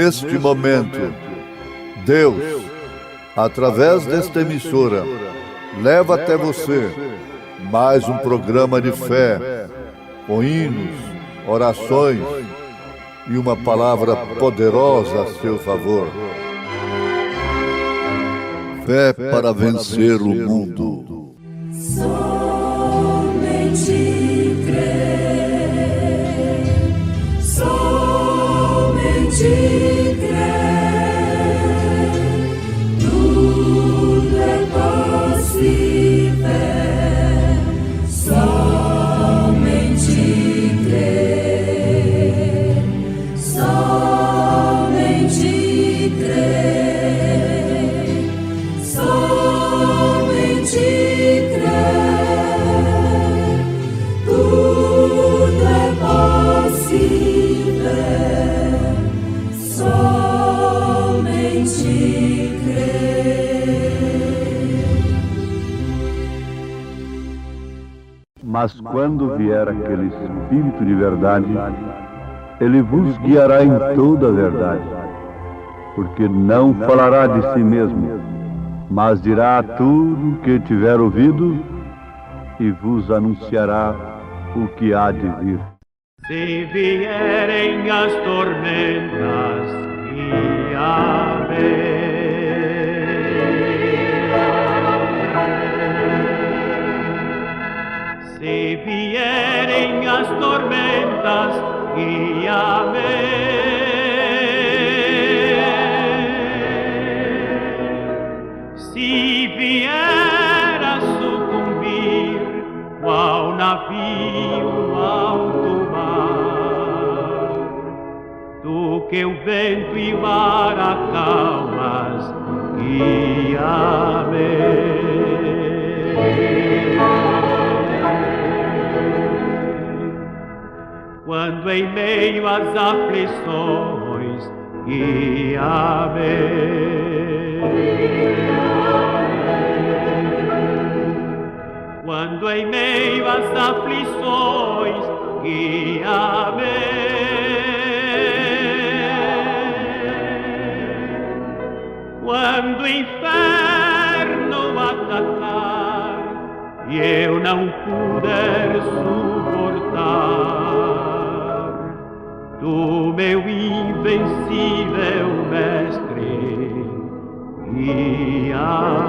Neste momento, Deus, através desta emissora, leva até você mais um programa de fé, com hinos, orações e uma palavra poderosa a seu favor. Fé para vencer o mundo. Somente crer, somente crer, tudo é possível, somente crer, somente crer, somente crer, tudo é possível, somente crer. Mas quando vier aquele Espírito de verdade, ele vos guiará em toda a verdade, porque não falará de si mesmo, mas dirá tudo o que tiver ouvido e vos anunciará o que há de vir. Se vierem as tormentas e a se vierem as tormentas e a se vier a sucumbir qual navio alto mar, tu que o vento e o mar acalmas, guia-me. Quando em meio às aflições, guia-me. Quando em meio às aflições, guia-me. Quando o inferno atacar e eu não puder suportar, tu, meu invencível mestre, guia-me.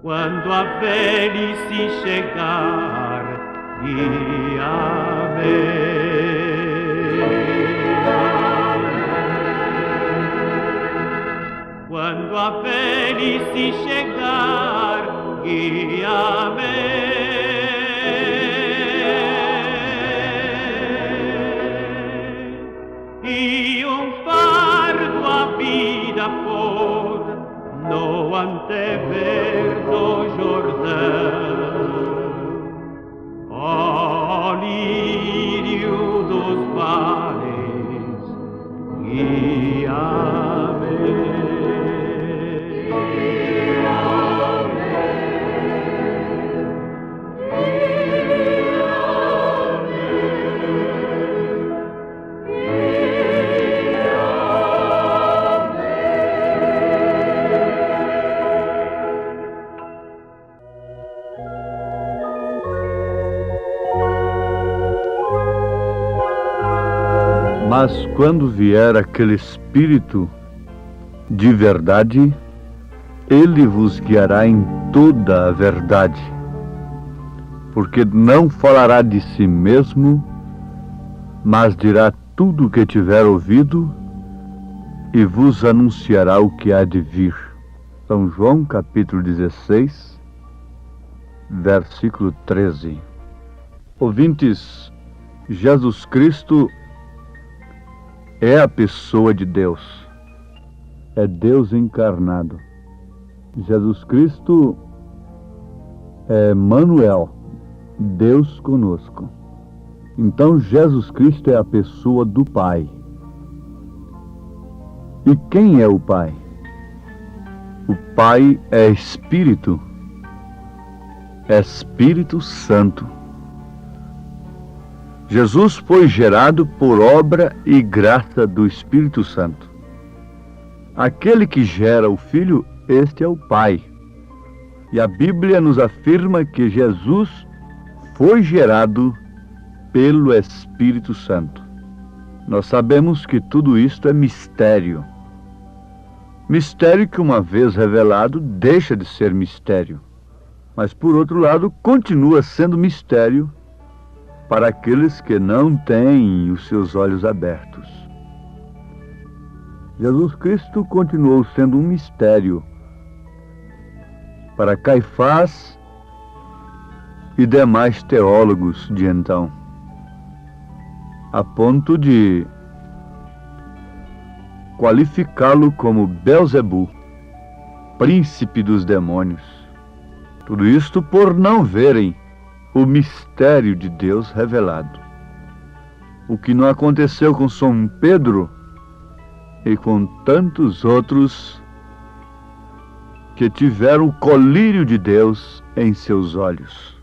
Quando a velhice chegar, guia-me. Quando a velhice chegar, guia-me. E um fardo a vida pôr no antever do Jordão, ó lírio dos vales, guia-me. Mas quando vier aquele Espírito de verdade, ele vos guiará em toda a verdade, porque não falará de si mesmo, mas dirá tudo o que tiver ouvido e vos anunciará o que há de vir. São João capítulo 16, versículo 13. Ouvintes, Jesus Cristo é a pessoa de Deus, é Deus encarnado. Jesus Cristo é Emmanuel, Deus conosco. Então Jesus Cristo é a pessoa do Pai. E quem é o Pai? O Pai é Espírito. Espírito Santo. Jesus foi gerado por obra e graça do Espírito Santo. Aquele que gera o Filho, este é o Pai. E a Bíblia nos afirma que Jesus foi gerado pelo Espírito Santo. Nós sabemos que tudo isto é mistério. Mistério que, uma vez revelado, deixa de ser mistério. Mas, por outro lado, continua sendo mistério para aqueles que não têm os seus olhos abertos. Jesus Cristo continuou sendo um mistério para Caifás e demais teólogos de então, a ponto de qualificá-lo como Belzebu, príncipe dos demônios. Tudo isto por não verem o mistério de Deus revelado. O que não aconteceu com São Pedro e com tantos outros que tiveram o colírio de Deus em seus olhos.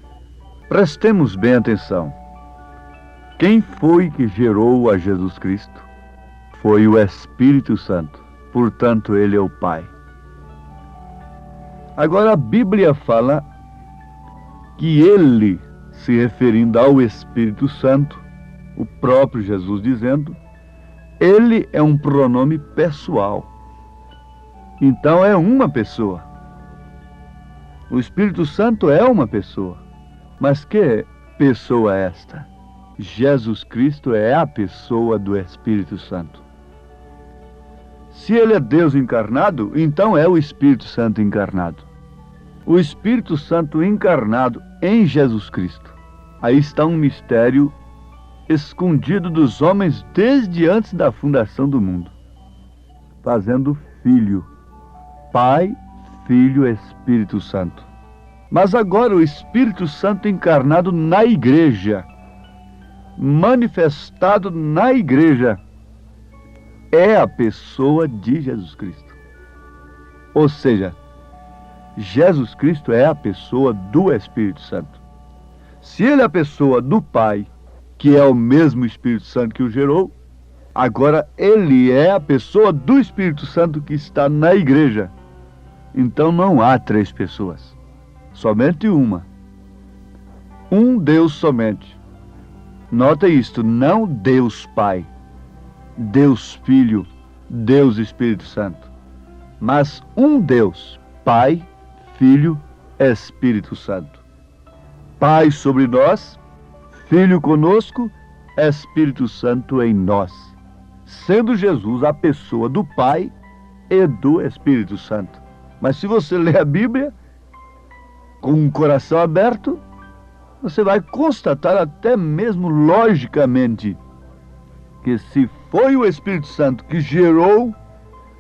Prestemos bem atenção. Quem foi que gerou a Jesus Cristo? Foi o Espírito Santo. Portanto, ele é o Pai. Agora a Bíblia fala que ele, se referindo ao Espírito Santo, o próprio Jesus dizendo, ele é um pronome pessoal. Então é uma pessoa. O Espírito Santo é uma pessoa. Mas que pessoa é esta? Jesus Cristo é a pessoa do Espírito Santo. Se ele é Deus encarnado, então é o Espírito Santo encarnado. O Espírito Santo encarnado em Jesus Cristo. Aí está um mistério escondido dos homens desde antes da fundação do mundo, fazendo Filho, Pai, Filho, Espírito Santo. Mas agora o Espírito Santo encarnado na igreja, manifestado na igreja, é a pessoa de Jesus Cristo. Ou seja, Jesus Cristo é a pessoa do Espírito Santo. Se ele é a pessoa do Pai, que é o mesmo Espírito Santo que o gerou, agora ele é a pessoa do Espírito Santo que está na igreja. Então não há três pessoas, somente uma. Um Deus somente. Nota isto, não Deus Pai, Deus Filho, Deus Espírito Santo, mas um Deus, Pai, Filho, Espírito Santo. Pai sobre nós, Filho conosco, Espírito Santo em nós, sendo Jesus a pessoa do Pai e do Espírito Santo. Mas se você ler a Bíblia com um coração aberto, você vai constatar até mesmo logicamente que se foi o Espírito Santo que gerou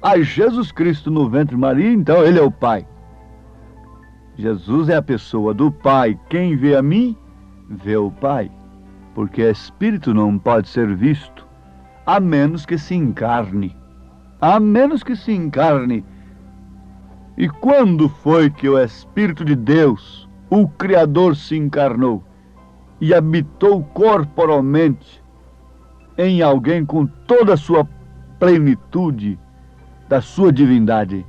a Jesus Cristo no ventre de Maria, então ele é o Pai. Jesus é a pessoa do Pai. Quem vê a mim, vê o Pai. Porque Espírito não pode ser visto, a menos que se encarne. A menos que se encarne. E quando foi que o Espírito de Deus, o Criador, se encarnou e habitou corporalmente em alguém com toda a sua plenitude da sua divindade?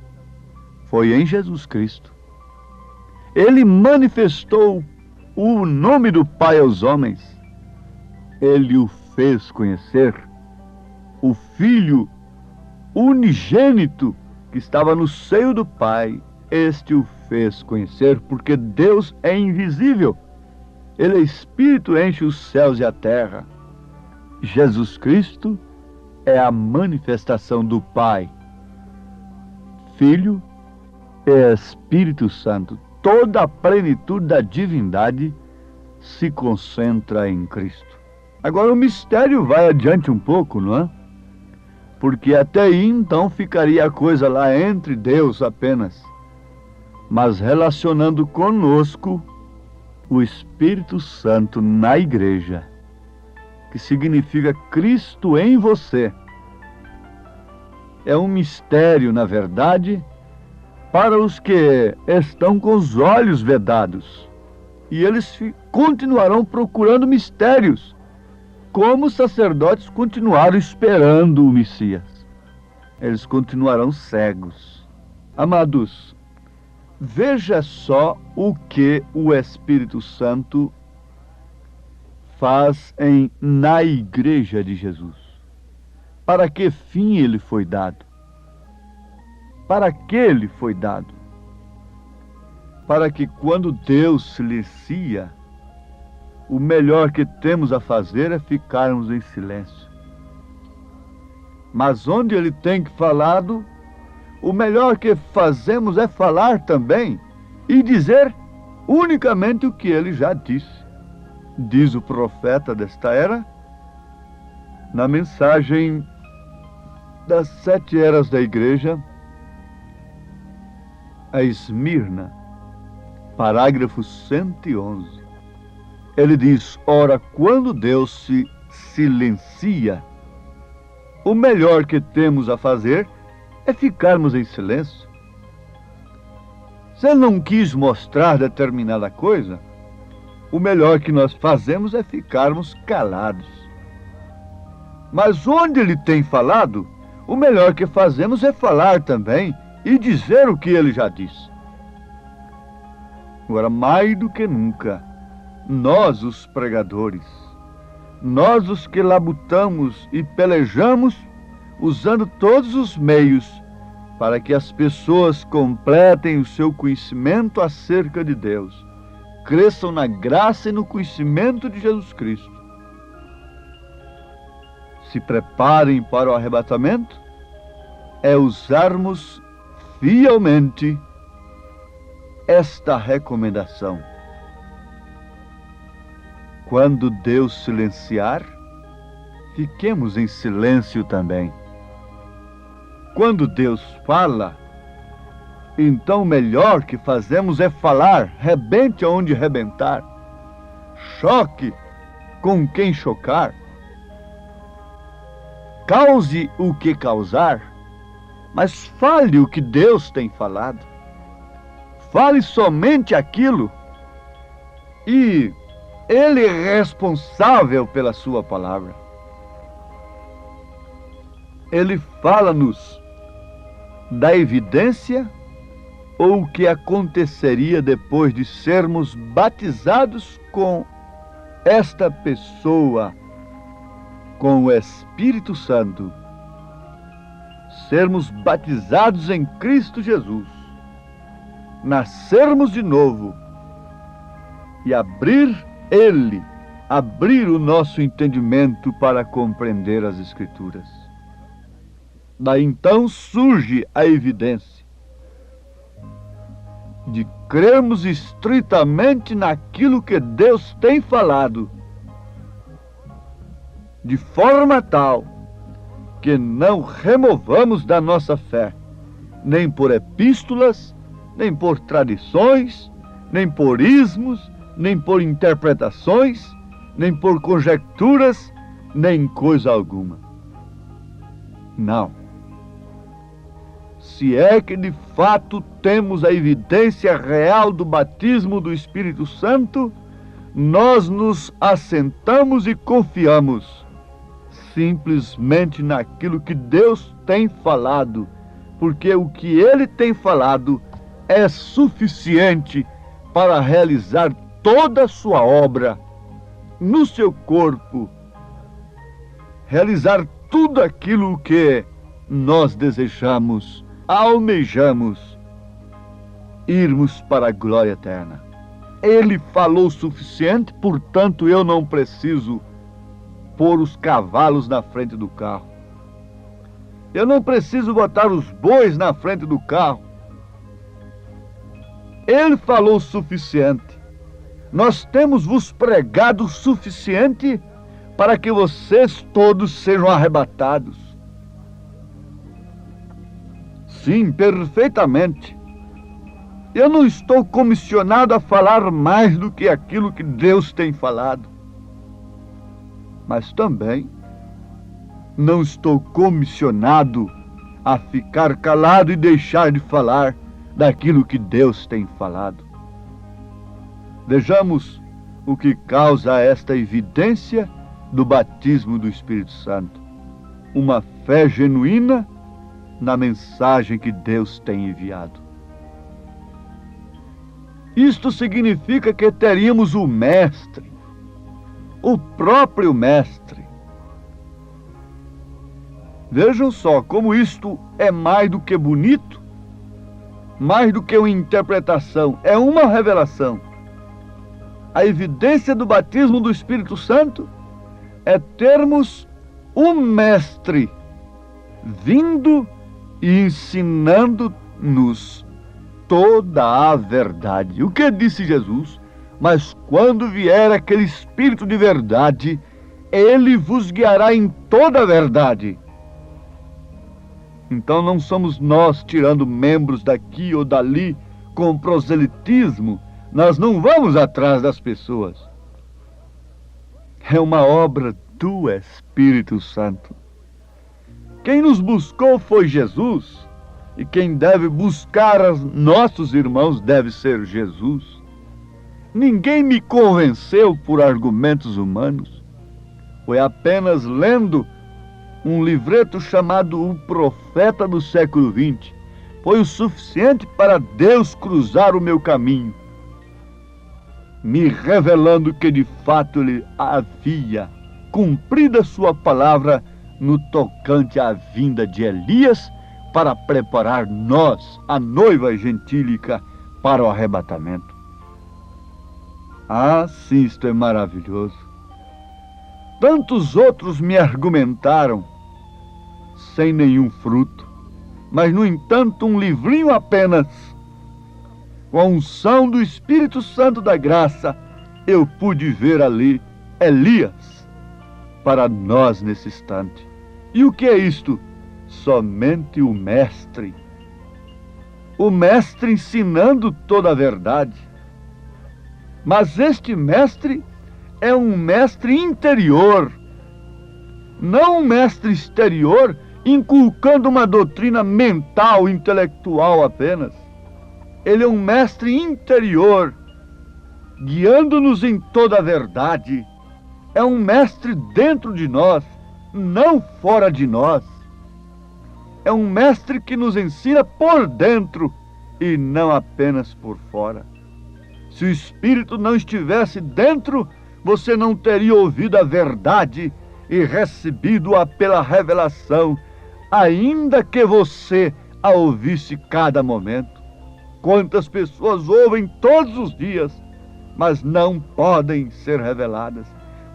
Foi em Jesus Cristo. Ele manifestou o nome do Pai aos homens. Ele o fez conhecer. O Filho unigênito que estava no seio do Pai, este o fez conhecer, porque Deus é invisível. Ele é Espírito, enche os céus e a terra. Jesus Cristo é a manifestação do Pai, Filho e Espírito Santo. Toda a plenitude da divindade se concentra em Cristo. Agora o mistério vai adiante um pouco, não é? Porque até aí então ficaria a coisa lá entre Deus apenas, mas relacionando conosco o Espírito Santo na igreja, que significa Cristo em você. É um mistério, na verdade, para os que estão com os olhos vedados, E eles continuarão procurando mistérios, como os sacerdotes continuaram esperando o Messias. Eles continuarão cegos. Amados, veja só o que o Espírito Santo faz na Igreja de Jesus. Para que fim ele foi dado? Para que ele foi dado? Para que quando Deus silencia, o melhor que temos a fazer é ficarmos em silêncio. Mas onde ele tem falado, o melhor que fazemos é falar também e dizer unicamente o que ele já disse. Diz o profeta desta era, na mensagem das 7 eras da igreja, a Esmirna, parágrafo 111. Ele diz: ora, quando Deus se silencia, o melhor que temos a fazer é ficarmos em silêncio. Se ele não quis mostrar determinada coisa, o melhor que nós fazemos é ficarmos calados. Mas onde ele tem falado, o melhor que fazemos é falar também e dizer o que ele já disse. Agora, mais do que nunca, nós, os pregadores, nós, os que labutamos e pelejamos, usando todos os meios para que as pessoas completem o seu conhecimento acerca de Deus, cresçam na graça e no conhecimento de Jesus Cristo, se preparem para o arrebatamento, é usarmos fielmente esta recomendação. Quando Deus silenciar, fiquemos em silêncio também. Quando Deus fala, então o melhor que fazemos é falar, rebente aonde rebentar, choque com quem chocar, cause o que causar, mas fale o que Deus tem falado. Fale somente aquilo, e Ele é responsável pela sua palavra. Ele fala-nos da evidência ou o que aconteceria depois de sermos batizados com esta pessoa, com o Espírito Santo, sermos batizados em Cristo Jesus, nascermos de novo e abrir o nosso entendimento para compreender as Escrituras. Daí então surge a evidência de crermos estritamente naquilo que Deus tem falado, de forma tal que não removamos da nossa fé, nem por epístolas, nem por tradições, nem por ismos, nem por interpretações, nem por conjecturas, nem coisa alguma. Não. Se é que de fato temos a evidência real do batismo do Espírito Santo, nós nos assentamos e confiamos simplesmente naquilo que Deus tem falado, porque o que Ele tem falado é suficiente para realizar toda a sua obra no seu corpo, realizar tudo aquilo que nós desejamos, almejamos, irmos para a glória eterna. Ele falou o suficiente, portanto eu não preciso pôr os cavalos na frente do carro. Eu não preciso botar os bois na frente do carro. Ele falou o suficiente. Nós temos vos pregado o suficiente para que vocês todos sejam arrebatados. Sim, perfeitamente. Eu não estou comissionado a falar mais do que aquilo que Deus tem falado. Mas também não estou comissionado a ficar calado e deixar de falar daquilo que Deus tem falado. Vejamos o que causa esta evidência do batismo do Espírito Santo. Uma fé genuína na mensagem que Deus tem enviado. Isto significa que teríamos o Mestre, o próprio Mestre. Vejam só como isto é mais do que bonito, mais do que uma interpretação, é uma revelação. A evidência do batismo do Espírito Santo é termos o Mestre vindo e ensinando-nos toda a verdade. O que disse Jesus? Mas quando vier aquele Espírito de verdade, ele vos guiará em toda a verdade. Então não somos nós tirando membros daqui ou dali com proselitismo. Nós não vamos atrás das pessoas. É uma obra do Espírito Santo. Quem nos buscou foi Jesus, e quem deve buscar os nossos irmãos deve ser Jesus. Ninguém me convenceu por argumentos humanos. Foi apenas lendo um livreto chamado O Profeta do século XX. Foi o suficiente para Deus cruzar o meu caminho, me revelando que de fato ele havia cumprido a sua palavra no tocante à vinda de Elias para preparar nós, a noiva gentílica, para o arrebatamento. Ah, sim, isto é maravilhoso. Tantos outros me argumentaram sem nenhum fruto, mas no entanto um livrinho apenas, com a unção do Espírito Santo da graça, eu pude ver ali Elias para nós nesse instante. E o que é isto? Somente o Mestre. O Mestre ensinando toda a verdade. Mas este Mestre é um Mestre interior, não um Mestre exterior inculcando uma doutrina mental, intelectual apenas. Ele é um Mestre interior, guiando-nos em toda a verdade. É um Mestre dentro de nós, não fora de nós. É um Mestre que nos ensina por dentro e não apenas por fora. Se o Espírito não estivesse dentro, você não teria ouvido a verdade e recebido-a pela revelação, ainda que você a ouvisse cada momento. Quantas pessoas ouvem todos os dias, mas não podem ser reveladas.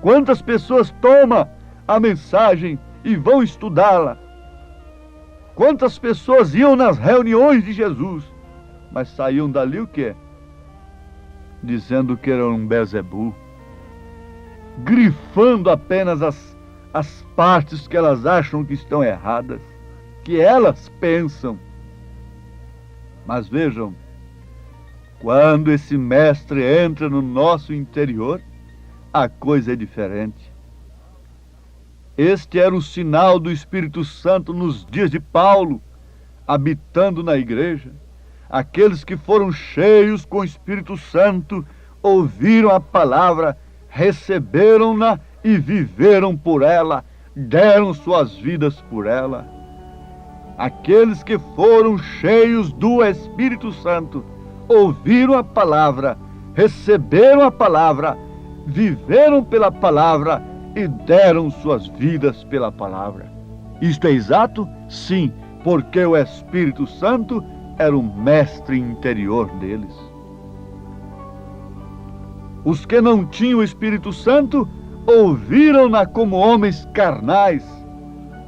Quantas pessoas tomam a mensagem e vão estudá-la. Quantas pessoas iam nas reuniões de Jesus, mas saíam dali o quê? Dizendo que eram um Beelzebul, grifando apenas as partes que elas acham que estão erradas, que elas pensam. Mas vejam, quando esse Mestre entra no nosso interior, a coisa é diferente. Este era o sinal do Espírito Santo nos dias de Paulo, habitando na igreja. Aqueles que foram cheios com o Espírito Santo ouviram a palavra, receberam-na e viveram por ela, deram suas vidas por ela. Aqueles que foram cheios do Espírito Santo ouviram a palavra, receberam a palavra, viveram pela palavra e deram suas vidas pela palavra. Isto é exato? Sim, porque o Espírito Santo era o Mestre interior deles. Os que não tinham o Espírito Santo ouviram-na como homens carnais,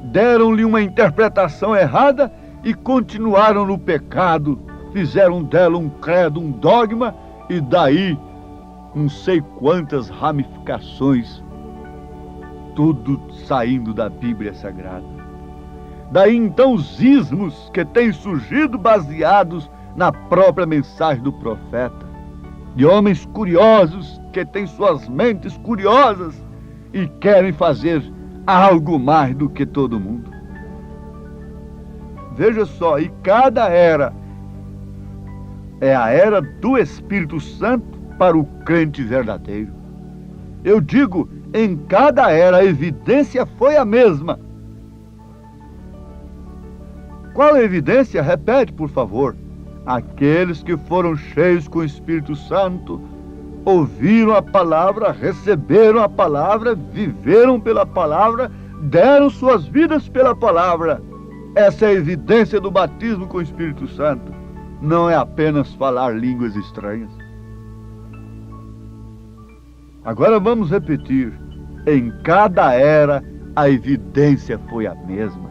deram-lhe uma interpretação errada e continuaram no pecado, fizeram dela um credo, um dogma, e daí não sei quantas ramificações, tudo saindo da Bíblia Sagrada. Daí então os ismos que têm surgido baseados na própria mensagem do profeta, de homens curiosos que têm suas mentes curiosas e querem fazer algo mais do que todo mundo. Veja só, e cada era é a era do Espírito Santo para o crente verdadeiro. Eu digo, em cada era a evidência foi a mesma. Qual a evidência? Repete, por favor. Aqueles que foram cheios com o Espírito Santo, ouviram a palavra, receberam a palavra, viveram pela palavra, deram suas vidas pela palavra. Essa é a evidência do batismo com o Espírito Santo. Não é apenas falar línguas estranhas. Agora vamos repetir. Em cada era a evidência foi a mesma.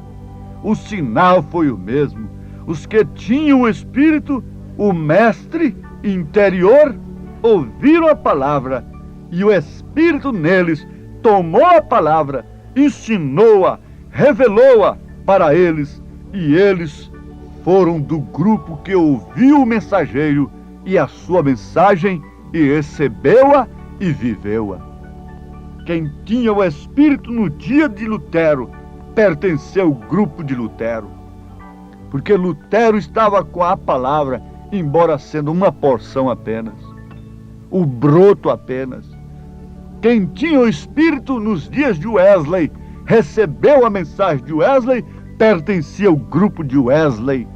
O sinal foi o mesmo. Os que tinham o Espírito, o Mestre interior, ouviram a palavra, e o Espírito neles tomou a palavra, ensinou-a, revelou-a para eles, e eles foram do grupo que ouviu o mensageiro e a sua mensagem, e recebeu-a e viveu-a. Quem tinha o Espírito no dia de Lutero pertenceu ao grupo de Lutero, porque Lutero estava com a palavra, embora sendo uma porção apenas, o broto apenas. Quem tinha o Espírito nos dias de Wesley, recebeu a mensagem de Wesley, pertencia ao grupo de Wesley,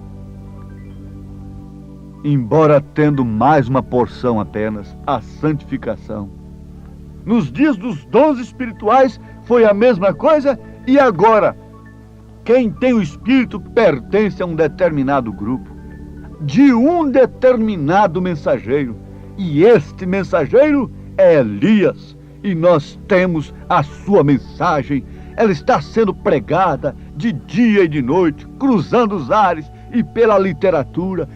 embora tendo mais uma porção apenas, a santificação. Nos dias dos dons espirituais foi a mesma coisa, e agora, quem tem o Espírito pertence a um determinado grupo, de um determinado mensageiro, e este mensageiro é Elias, e nós temos a sua mensagem. Ela está sendo pregada de dia e de noite, cruzando os ares e pela literatura,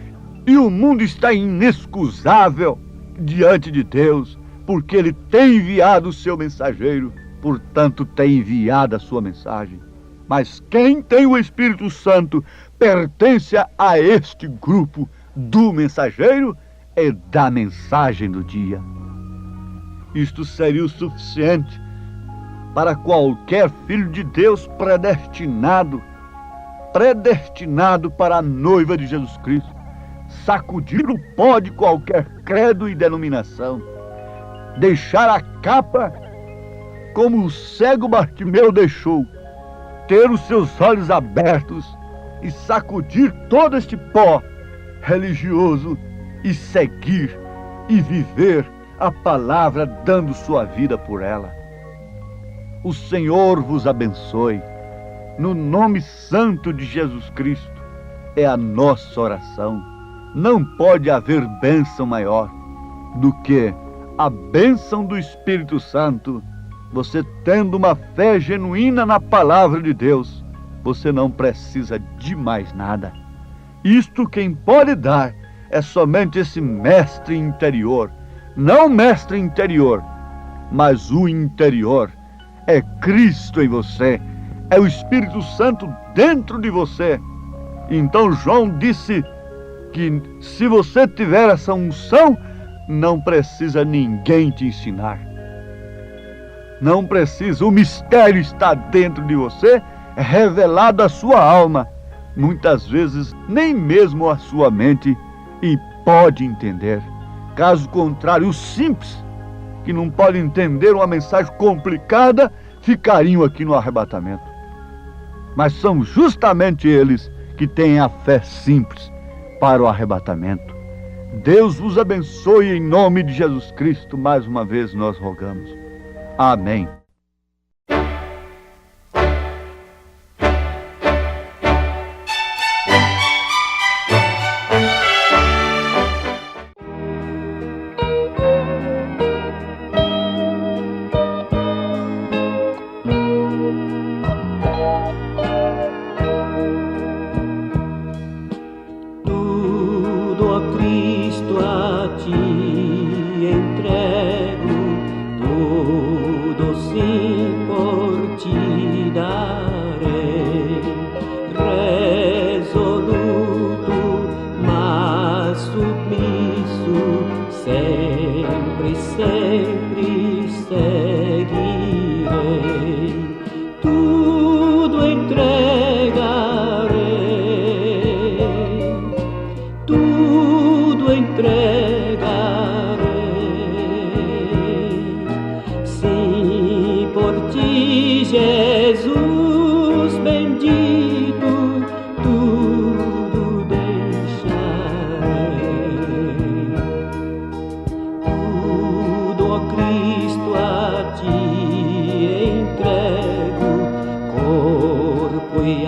e o mundo está inexcusável diante de Deus, porque Ele tem enviado o seu mensageiro, portanto tem enviado a sua mensagem. Mas quem tem o Espírito Santo pertence a este grupo do mensageiro e da mensagem do dia. Isto seria o suficiente para qualquer filho de Deus predestinado para a noiva de Jesus Cristo, sacudir o pó de qualquer credo e denominação, deixar a capa como o cego Bartimeu deixou, ter os seus olhos abertos e sacudir todo este pó religioso e seguir e viver a palavra, dando sua vida por ela. O Senhor vos abençoe. No nome santo de Jesus Cristo é a nossa oração. Não pode haver bênção maior do que a bênção do Espírito Santo. Você tendo uma fé genuína na palavra de Deus, você não precisa de mais nada. Isto quem pode dar é somente esse mestre interior. Não mestre interior, mas o interior. É Cristo em você, é o Espírito Santo dentro de você. Então João disse que se você tiver essa unção, não precisa ninguém te ensinar. Não precisa, o mistério está dentro de você, é revelado à sua alma. Muitas vezes nem mesmo a sua mente e pode entender. Caso contrário, os simples, que não podem entender uma mensagem complicada, ficariam aqui no arrebatamento. Mas são justamente eles que têm a fé simples para o arrebatamento. Deus vos abençoe em nome de Jesus Cristo. Mais uma vez nós rogamos. Amém. Tudo, ó Cristo, a ti entrego, tudo se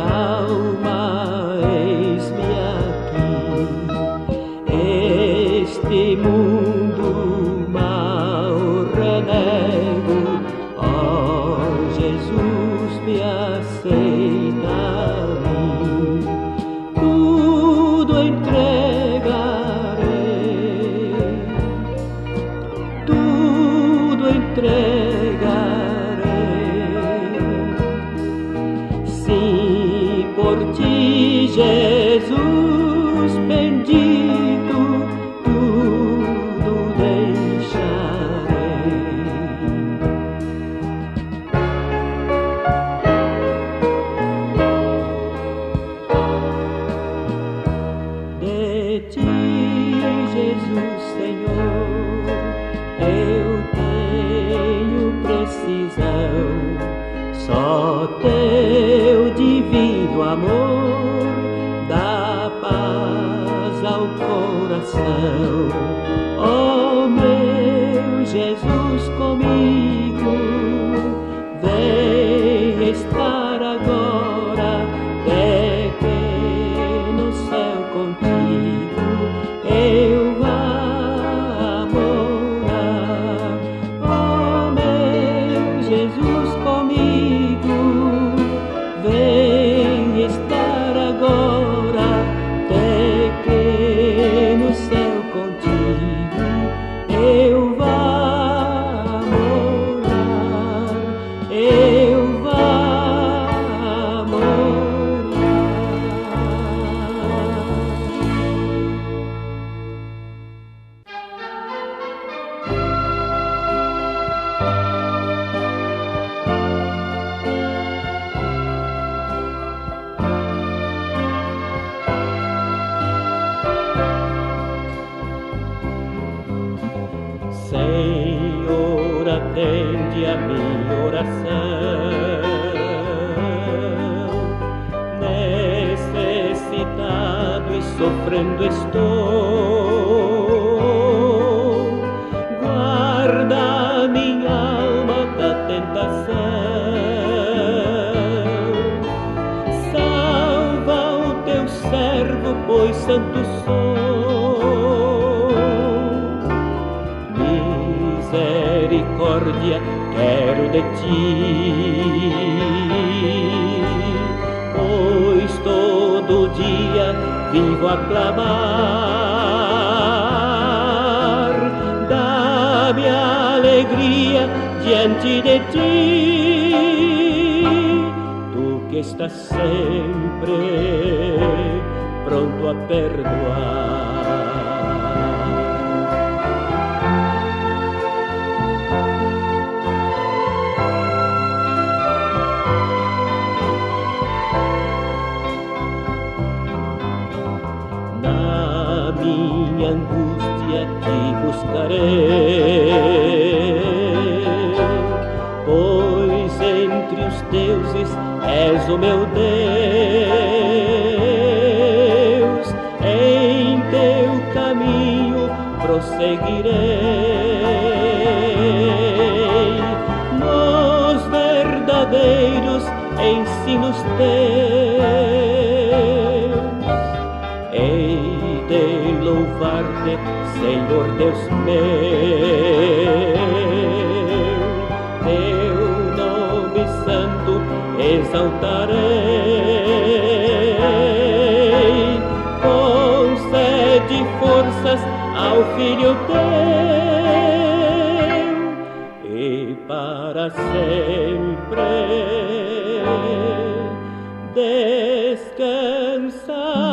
alma, eis-me aqui. Este mundo mal renego, ó Jesus, me aceita a mim. Tudo entregarei. Sim, por ti, Jesus bendito, tudo deixarei. De ti, Jesus Senhor, eu tenho precisão. Só teu divino amor dá paz ao coração. Ó meu Jesus comigo, vem estar agora, pequeno céu contigo, eu vá morar. Ó meu Jesus comigo, vem estar agora, pequeno céu contigo, eu vá morar, eu vá morar. Senhor, atende a minha oração. Necessitado e sofrendo estou. Guarda minha alma da tentação. Salva o teu servo, pois santo sou. Misericórdia quero de ti, pois todo dia vivo a clamar. Dá-me alegria diante de ti, tu que estás sempre pronto a perdoar. Na minha angústia te buscarei, pois entre os deuses és o meu Deus. Em teu caminho prosseguirei, nos verdadeiros ensinos teus. Hei de louvar-te, Senhor Deus meu, teu nome santo exaltarei. Concede forças ao Filho teu e para sempre descansar.